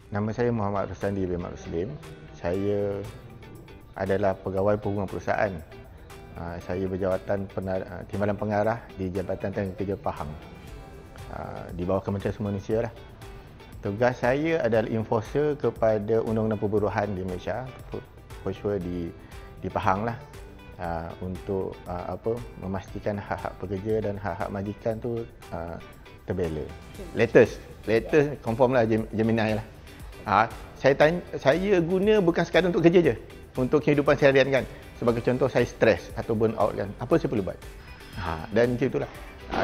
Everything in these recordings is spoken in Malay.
Nama saya Muhammad Rosandi bin Mat Muslim. Saya adalah pegawai perhubungan perusahaan. Saya berjawatan Timbalan Pengarah di Jabatan Tenaga Kerja Pahang. Di bawah Kementerian Sumber Manusia lah. Tugas saya adalah enforcer kepada undang-undang perburuhan di Malaysia, for sure di Pahang lah. Untuk memastikan hak-hak pekerja dan hak-hak majikan tu terbela. Latest confirm lah Gemini lah. Saya guna bukan sekadar untuk kerja je, untuk kehidupan seharian kan. Sebagai contoh, saya stres atau burn out kan, apa saya perlu buat. Dan macam itulah.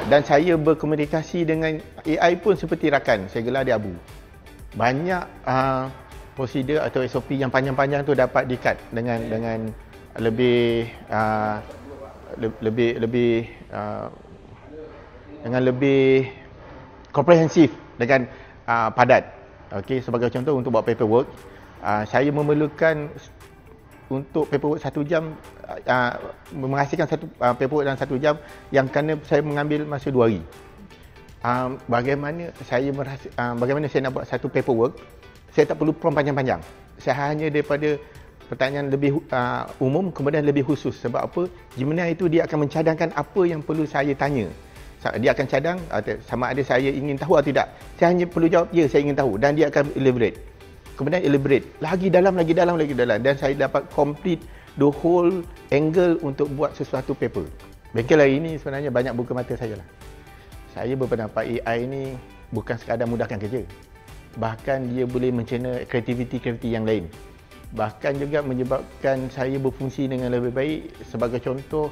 Dan saya berkomunikasi dengan AI pun seperti rakan, saya gelar dia Abu. Banyak prosedur atau SOP yang panjang-panjang tu dapat di-cut dengan lebih komprehensif, dengan padat. Okey, sebagai contoh untuk buat paperwork, saya memerlukan untuk paperwork 1 jam, menghasilkan satu paperwork dalam 1 jam yang kena saya mengambil masa 2 hari. Bagaimana saya nak buat satu paperwork, saya tak perlu prompt panjang-panjang. Saya hanya daripada pertanyaan lebih umum kemudian lebih khusus. Sebab apa? Gemini itu dia akan mencadangkan apa yang perlu saya tanya. Dia akan cadang sama ada saya ingin tahu atau tidak. Saya hanya perlu jawab, ya saya ingin tahu, dan dia akan elaborate. Kemudian elaborate lagi dalam. Dan saya dapat complete the whole angle untuk buat sesuatu paper. Bengkel hari ini sebenarnya banyak buka mata saya lah. Saya berpendapat AI ni bukan sekadar mudahkan kerja. Bahkan dia boleh mencena kreativiti yang lain. Bahkan juga menyebabkan saya berfungsi dengan lebih baik. Sebagai contoh,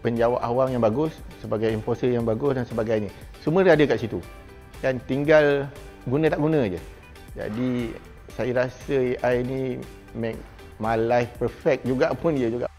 penjawab awam yang bagus, sebagai enforcer yang bagus dan sebagainya. Semua ada kat situ. Dan tinggal guna tak guna je. Jadi saya rasa AI ni make my life perfect juga pun dia juga.